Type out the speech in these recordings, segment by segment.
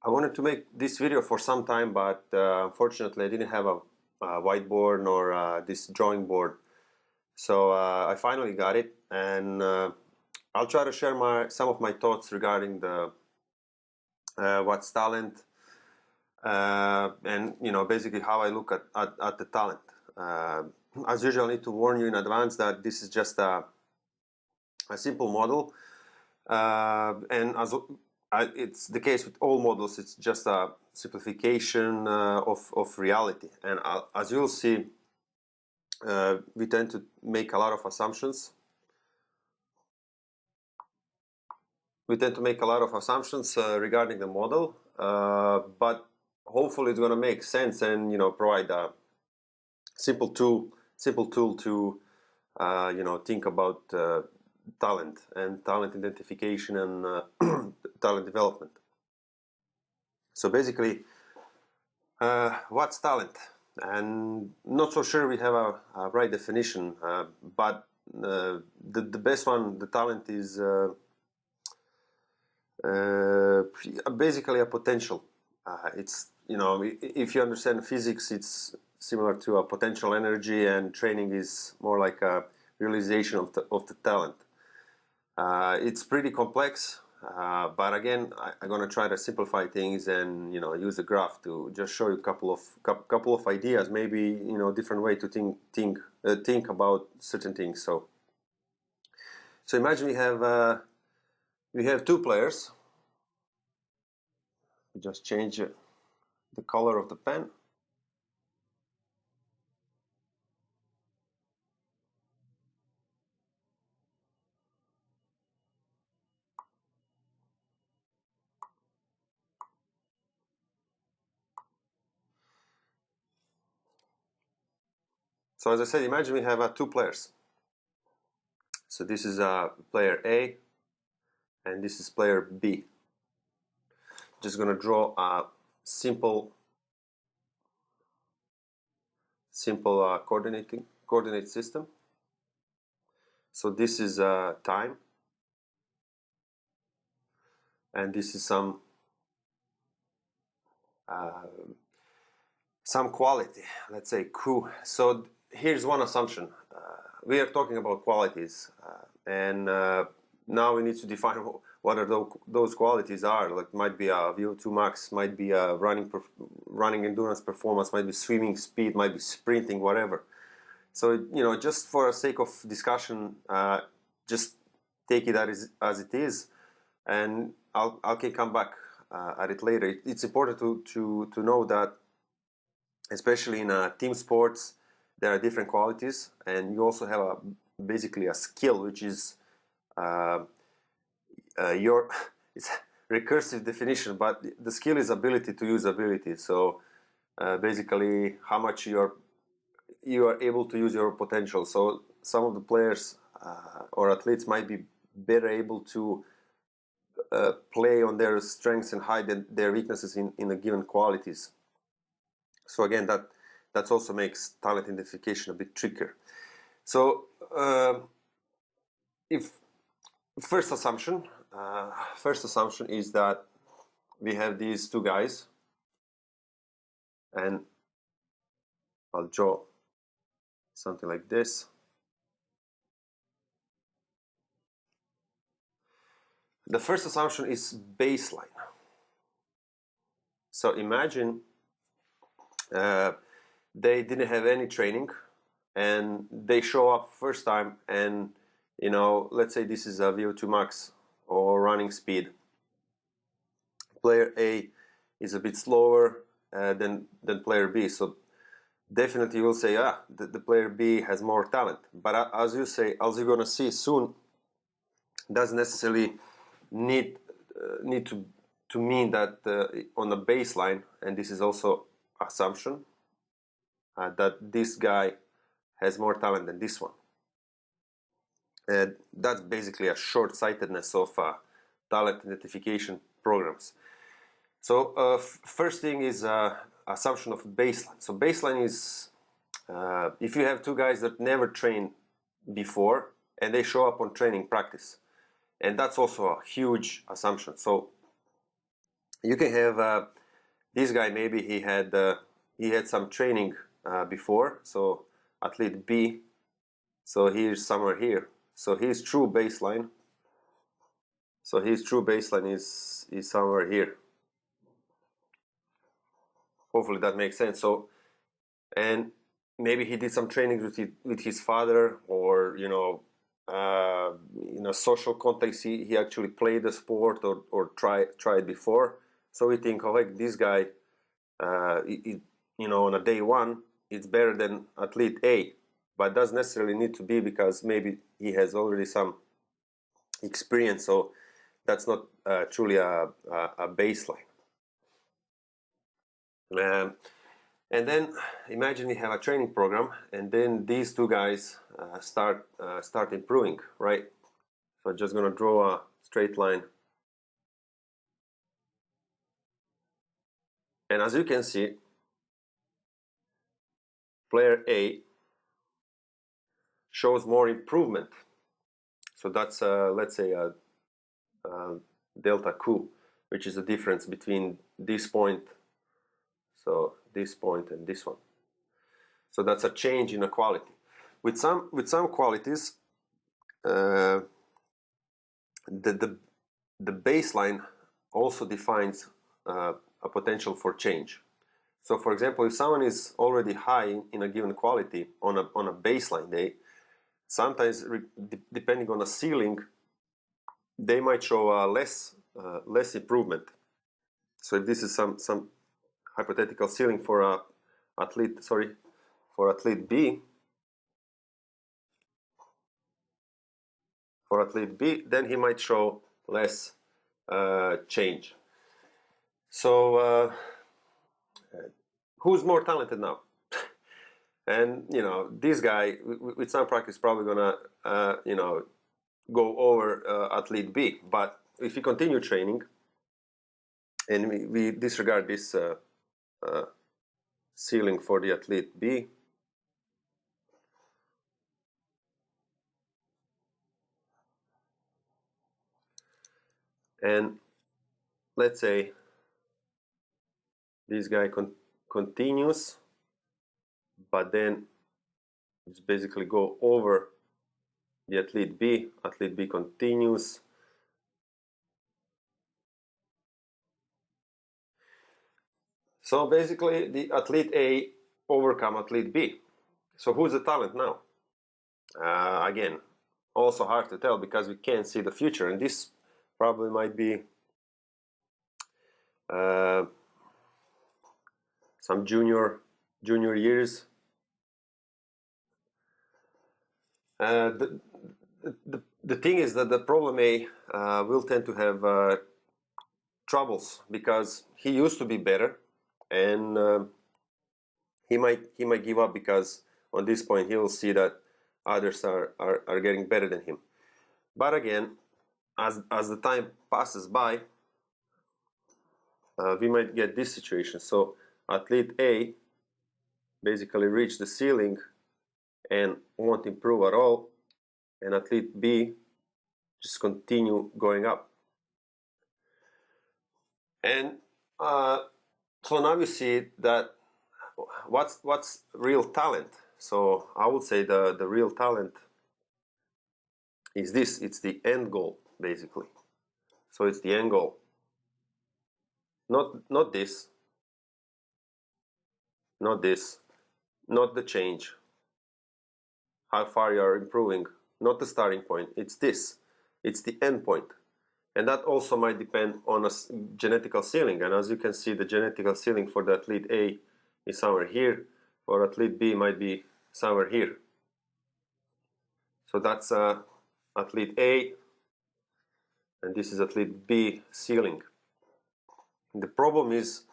I wanted to make this video for some time, but unfortunately I didn't have a whiteboard nor this drawing board. So I finally got it, and I'll try to share some of my thoughts regarding the what's talent, and basically how I look at the talent. As usual, I need to warn you in advance that this is just a simple model, and as it's the case with all models, it's just a simplification of reality. And as you'll see, we tend to make a lot of assumptions. Regarding the model, but hopefully it's going to make sense and provide a simple tool to think about talent and talent identification and talent development. So basically, what's talent? And not so sure we have a right definition, but the best one, the talent is basically a potential. It's if you understand physics, it's similar to a potential energy, and training is more like a realization of the talent. It's pretty complex, but again, I'm gonna try to simplify things and use a graph to just show you a couple of ideas, maybe different way to think about certain things. So imagine we have two players. Just change the color of the pen. So as I said, imagine we have two players. So this is player A, and this is player B. Just gonna draw a simple coordinate system. So this is time, and this is some quality, let's say Q. So here's one assumption. We are talking about qualities, and now we need to define what are those qualities are. Like, might be a VO2 max, might be a running endurance performance, might be swimming speed, might be sprinting, whatever. So just for the sake of discussion, just take it as it is, and I can come back at it later. It's important to know that, especially in team sports, there are different qualities, and you also have basically a skill, which is it's a recursive definition, but the skill is ability to use ability. So basically, how much you are able to use your potential. So some of the players or athletes might be better able to play on their strengths and hide their weaknesses in the given qualities. So again, that also makes talent identification a bit trickier. So first assumption is that we have these two guys, and I'll draw something like this. The first assumption is baseline. So imagine they didn't have any training, and they show up first time, and let's say this is a VO2 max or running speed. Player A is a bit slower than player B, so definitely you will say, the player B has more talent. But as you're gonna see soon, doesn't necessarily need to mean that on the baseline, and this is also assumption, that this guy has more talent than this one. That's basically a short-sightedness of talent identification programs. So first thing is assumption of baseline. So baseline is if you have two guys that never trained before and they show up on training practice, and that's also a huge assumption. So You can have this guy. Maybe he had some training before. So athlete B. So he's somewhere here. So his true baseline. So his true baseline is somewhere here. Hopefully that makes sense. So, and maybe he did some training with his father, or in a social context, he actually played the sport or tried before. So we think, oh, like this guy, on a day one, it's better than athlete A, but doesn't necessarily need to be, because maybe he has already some experience. So that's not truly a baseline. And then imagine we have a training program, and then these two guys start improving, right? So I'm just going to draw a straight line. And as you can see, player A shows more improvement. So that's, let's say, a delta Q, which is the difference between this point, so this point, and this one. So that's a change in a quality. With some qualities, the baseline also defines a potential for change. So, for example, if someone is already high in a given quality on a baseline day, sometimes depending on the ceiling, they might show less improvement. So if this is some hypothetical ceiling for athlete B, then he might show less change. So who's more talented now? And this guy with some practice probably gonna go over athlete B. But if we continue training and we disregard this ceiling for the athlete B, and let's say this guy continues, but then it's basically go over the athlete B. Athlete B continues. So basically, the athlete A overcome athlete B. So who's the talent now? Again, also hard to tell because we can't see the future, and this probably might be some junior years. The thing is that the problem A will tend to have troubles because he used to be better, and he might give up because on this point he will see that others are getting better than him. But again, as the time passes by, we might get this situation. So athlete A basically reached the ceiling and won't improve at all, and athlete B just continue going up. And so now you see that what's real talent. So I would say the real talent is this. It's the end goal, basically. So it's the end goal. Not this. Not this. Not the change. How far you are improving. Not the starting point. It's this. It's the end point. And that also might depend on a genetical ceiling. And as you can see, the genetical ceiling for the athlete A is somewhere here. For athlete B might be somewhere here. So that's athlete A, and this is athlete B ceiling. The problem is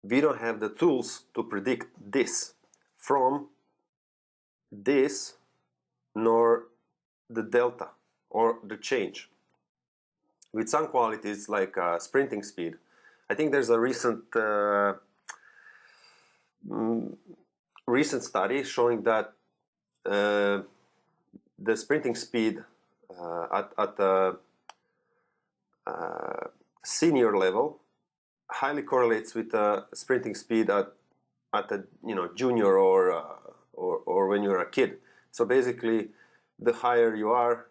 we don't have the tools to predict this from this, nor the delta or the change. With some qualities like sprinting speed, I think there's a recent study showing that the sprinting speed at the senior level highly correlates with sprinting speed at a junior or when you're a kid. So basically, the higher you are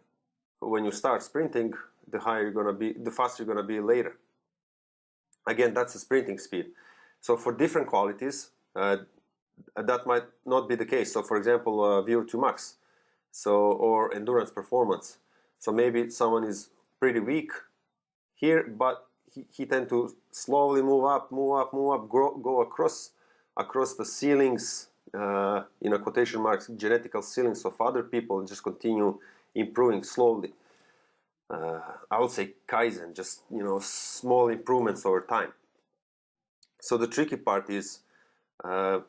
when you start sprinting, the higher you're gonna be, the faster you're gonna be later. Again, that's the sprinting speed. So for different qualities, that might not be the case. So for example, VO2 max, or endurance performance. So maybe someone is pretty weak here, but he tend to slowly move up, go across the ceilings, in a quotation marks, genetical ceilings of other people, and just continue improving slowly. I would say Kaizen, just small improvements over time. So the tricky part is, I'll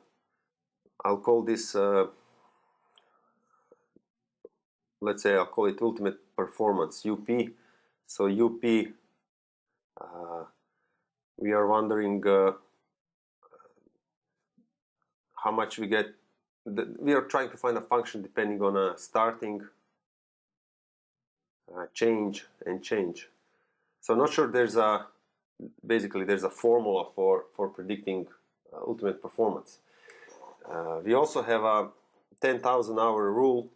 call this, let's say I'll call it ultimate performance, UP. So UP, we are wondering how much we get. We are trying to find a function depending on a starting, change, and change. So I'm not sure there's a formula for predicting ultimate performance. We also have a 10,000 hour rule,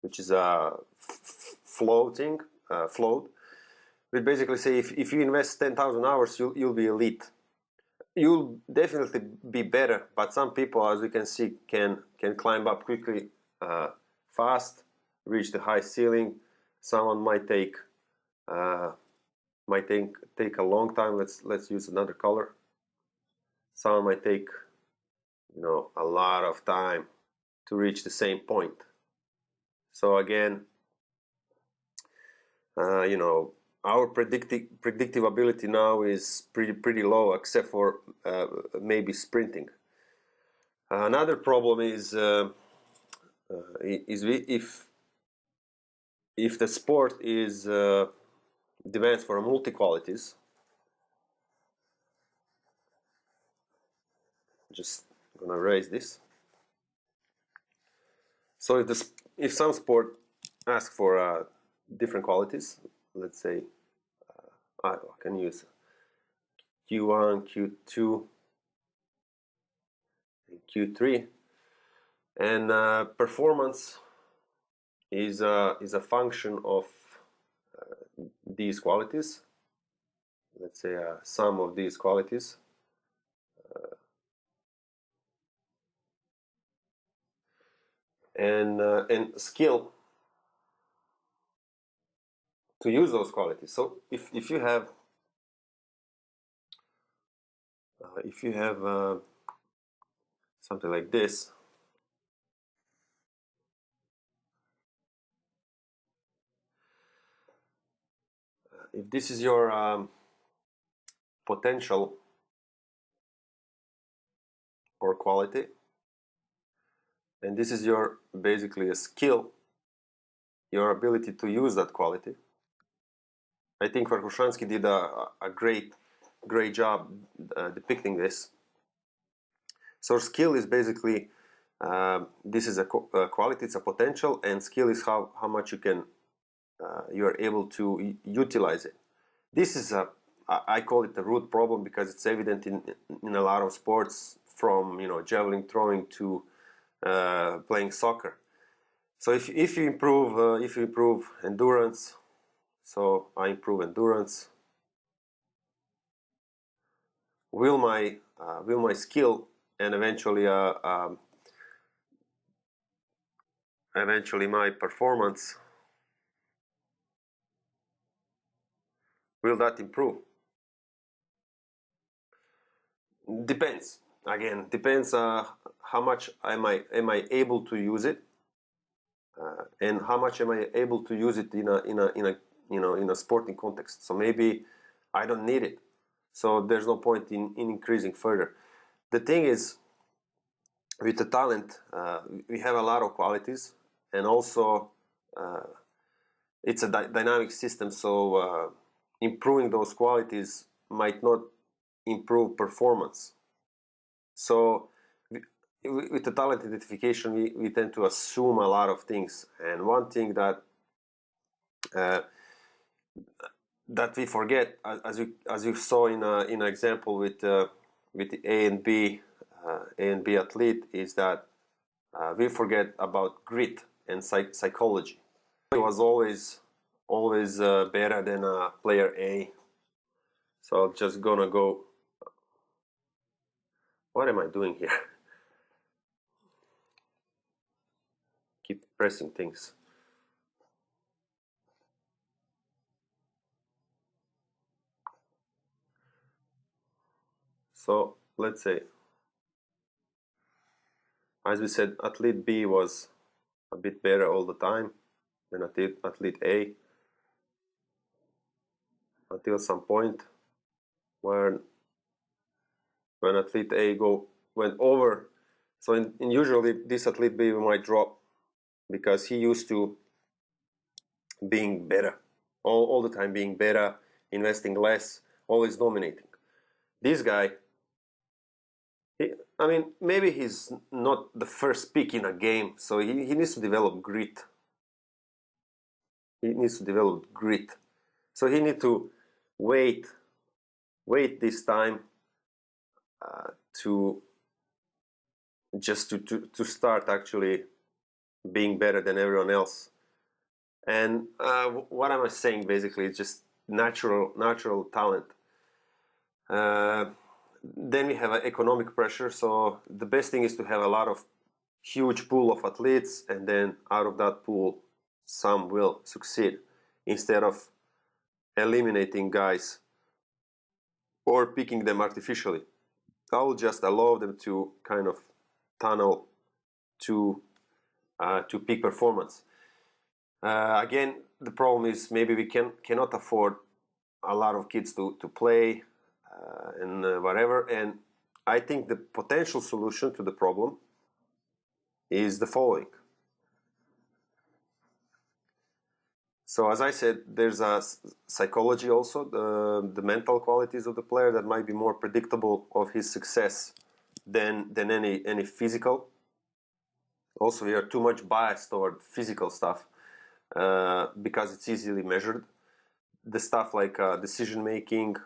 which is a float. We basically say if you invest 10,000 hours, you'll be elite. You'll definitely be better, but some people, as we can see, can climb up quickly, fast, reach the high ceiling. Someone might take a long time. Let's use another color. Someone might take a lot of time to reach the same point. So again, our predictive ability now is pretty low, except for maybe sprinting. Another problem is if the sport is demands for multi qualities. Just gonna erase this. So if some sport asks for different qualities, let's say I can use Q1, Q2, and Q3, and performance is a function of these qualities. Let's say a sum of these qualities. And skill to use those qualities. So if you have something like this, if this is your potential or quality, and this is your basically a skill, your ability to use that quality. I think Verkhoshansky did a great job depicting this. So skill is basically this is a quality, it's a potential, and skill is how much you are able to utilize it. This is I call it the root problem because it's evident in a lot of sports, from javelin throwing to playing soccer. So if you improve endurance, so I improve endurance, will my skill and eventually my performance, will that improve? Depends. Again, depends how much am I able to use it, and how much am I able to use it in a sporting context. So maybe I don't need it, so there's no point in increasing further. The thing is, with the talent, we have a lot of qualities, and also it's a dynamic system. So improving those qualities might not improve performance. So with the talent identification, we tend to assume a lot of things, and one thing that that we forget, as you saw in an example with the A and B athlete, is that we forget about grit and psychology. He was always better than player A. So I'm just gonna go. What am I doing here? Keep pressing things. So let's say, as we said, athlete B was a bit better all the time than athlete A, until some point when athlete A went over. So in usually this athlete B might drop because he used to being better, all the time being better, investing less, always dominating. This guy, I mean, maybe he's not the first pick in a game, so he needs to develop grit. He needs to develop grit. So he needs to wait this time to just to start actually being better than everyone else. And what am I saying basically? It's just natural talent. Then we have economic pressure. So the best thing is to have a lot of huge pool of athletes, and then out of that pool, some will succeed, instead of eliminating guys or picking them artificially. I will just allow them to kind of tunnel to peak performance. Again, the problem is maybe we cannot afford a lot of kids to play and whatever. And I think the potential solution to the problem is the following. So as I said, there's a psychology also, the mental qualities of the player that might be more predictable of his success than any physical. Also, we are too much biased toward physical stuff because it's easily measured. The stuff like decision making,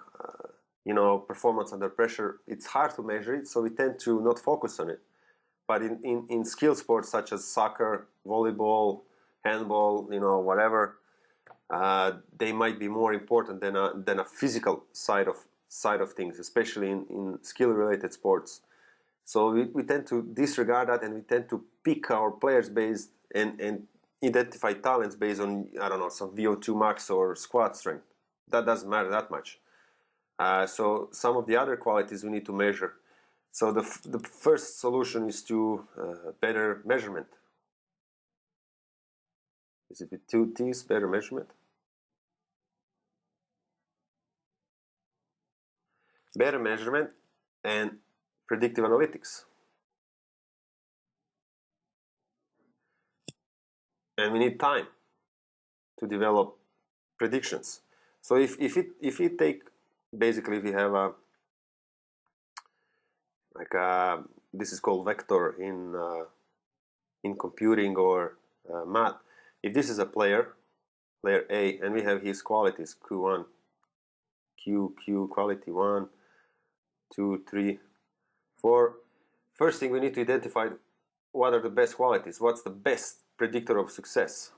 performance under pressure, it's hard to measure it, so we tend to not focus on it. But in skill sports such as soccer, volleyball, handball, whatever, they might be more important than a physical side of things, especially in skill-related sports. So we tend to disregard that, and we tend to pick our players based and identify talents based on, I don't know, some VO2 max or squat strength. That doesn't matter that much. So some of the other qualities we need to measure. So the first solution is to better measurement. Is it with 2 T's, better measurement? Better measurement and predictive analytics. And we need time to develop predictions. So if we take, basically, if we have this is called vector in computing or math. If this is a player A, and we have his qualities, Q1, Q quality 1, 2, 3, 4. First thing, we need to identify what are the best qualities. What's the best predictor of success?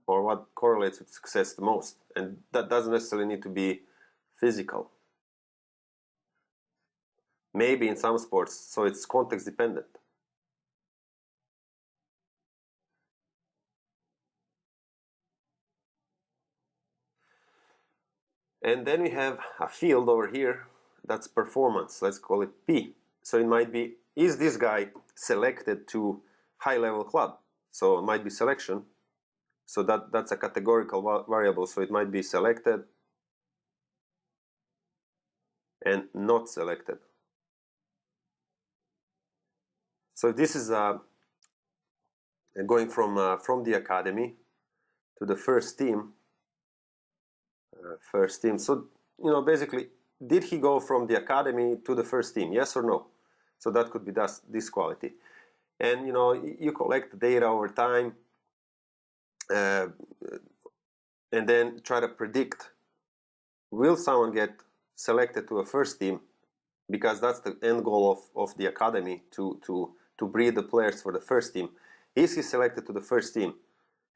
Or what correlates with success the most? And that doesn't necessarily need to be physical. Maybe in some sports, so it's context dependent. And then we have a field over here that's performance. Let's call it P. So it might be, is this guy selected to high-level club? So it might be selection. So that's a categorical variable. So it might be selected and not selected. So this is going from the academy to the first team. So, basically, did he go from the academy to the first team? Yes or no? So that could be this quality. And, you collect data over time. And and then try to predict, will someone get selected to a first team, because that's the end goal of the academy, to breed the players for the first team. Is he selected to the first team?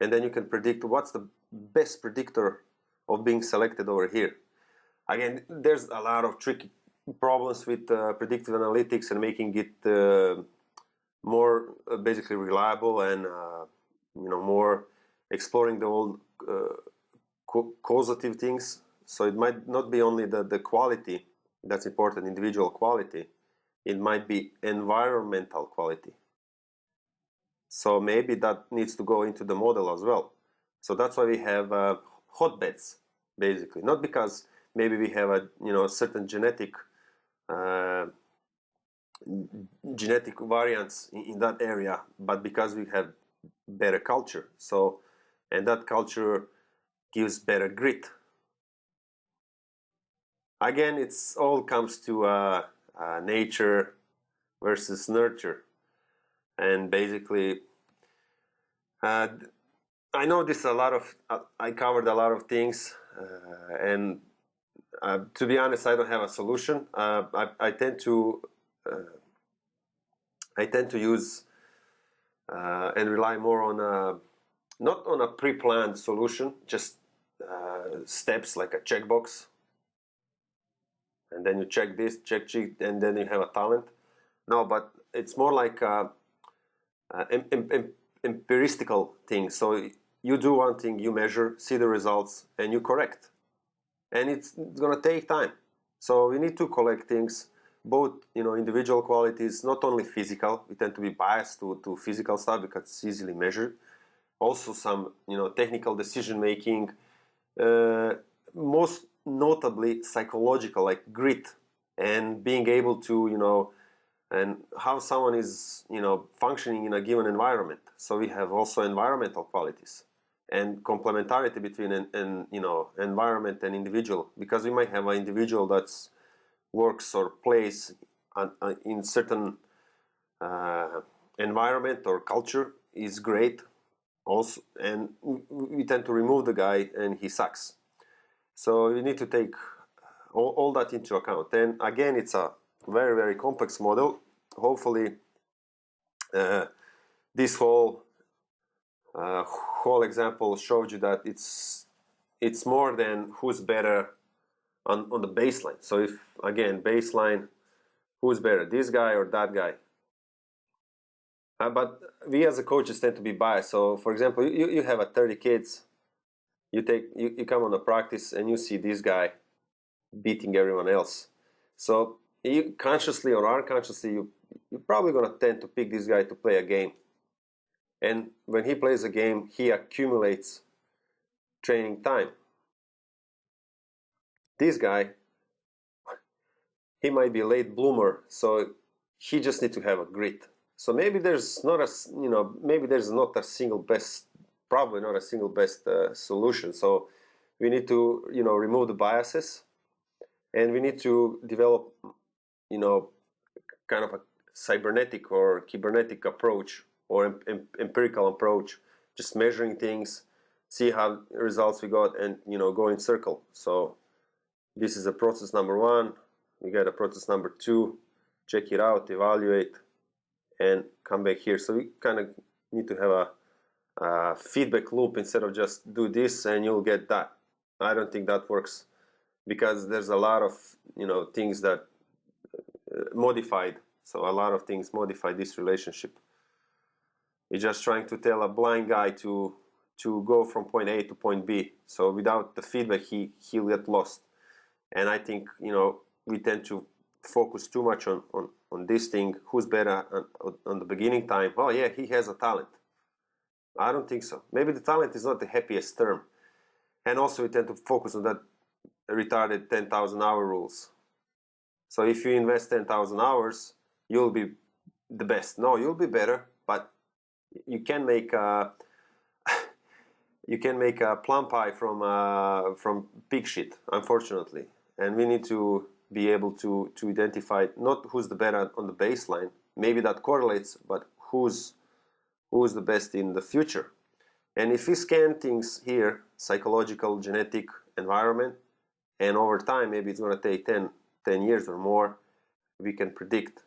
And then you can predict what's the best predictor of being selected over here. Again, there's a lot of tricky problems with predictive analytics and making it more basically reliable, and more exploring the old causative things. So it might not be only the quality that's important, individual quality. It might be environmental quality. So maybe that needs to go into the model as well. So that's why we have hotbeds, basically. Not because maybe we have a certain genetic variants in that area, but because we have better culture. So, and that culture gives better grit. Again, it's all comes to nature versus nurture, and basically, I know this a lot of. I covered a lot of things, and to be honest, I don't have a solution. I tend to use and rely more on not on a pre-planned solution, just steps like a checkbox, and then you check this, check, and then you have a talent. No, but it's more like empiristical thing. So you do one thing, you measure, see the results, and you correct. And it's going to take time. So we need to collect things, both individual qualities, not only physical. We tend to be biased to physical stuff because it's easily measured. Also some technical decision making, most notably psychological, like grit, and being able to and how someone is functioning in a given environment. So we have also environmental qualities and complementarity between environment and individual, because we might have an individual that's works or plays in certain environment or culture is great also, and we tend to remove the guy and he sucks. So you need to take all that into account. And again, it's a very, very complex model. Hopefully this whole example showed you that it's more than who's better on the baseline. So if, again, baseline, who's better, this guy or that guy? But we as a coaches tend to be biased. So for example, you have 30 kids, you come on a practice and you see this guy beating everyone else. So you consciously or unconsciously, you're probably going to tend to pick this guy to play a game. And when he plays a game, he accumulates training time. This guy, he might be a late bloomer, so he just needs to have a grit. So maybe there's not a single best, probably not a single best solution. So we need to remove the biases, and we need to develop kind of a cybernetic or cybernetic approach, or empirical approach, just measuring things, see how results we got, and go in circle. So this is a process number one. We got a process number two, check it out, evaluate, and come back here. So we kind of need to have a feedback loop instead of just do this and you'll get that. I don't think that works, because there's a lot of things that modified. So a lot of things modify this relationship. You're just trying to tell a blind guy to go from point A to point B. So without the feedback, he'll get lost. And I think we tend to focus too much on this thing. Who's better on the beginning time? Oh yeah, he has a talent. I don't think so. Maybe the talent is not the happiest term. And also we tend to focus on that retarded 10,000 hour rules. So if you invest 10,000 hours, you'll be the best. No, you'll be better, but you can make a plum pie from pig shit, unfortunately. And we need to be able to identify not who's the better on the baseline. Maybe that correlates, but who's the best in the future. And if we scan things here, psychological, genetic environment, and over time, maybe it's going to take 10 years or more, we can predict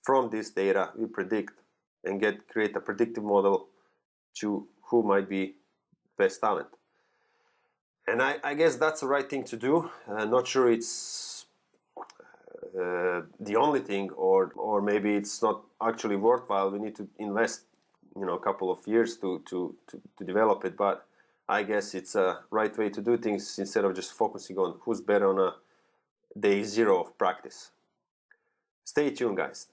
from this data, we predict and create a predictive model to who might be best talent. And I guess that's the right thing to do. Not sure it's the only thing, or maybe it's not actually worthwhile. We need to invest, a couple of years to develop it. But I guess it's a right way to do things instead of just focusing on who's better on a day zero of practice. Stay tuned, guys.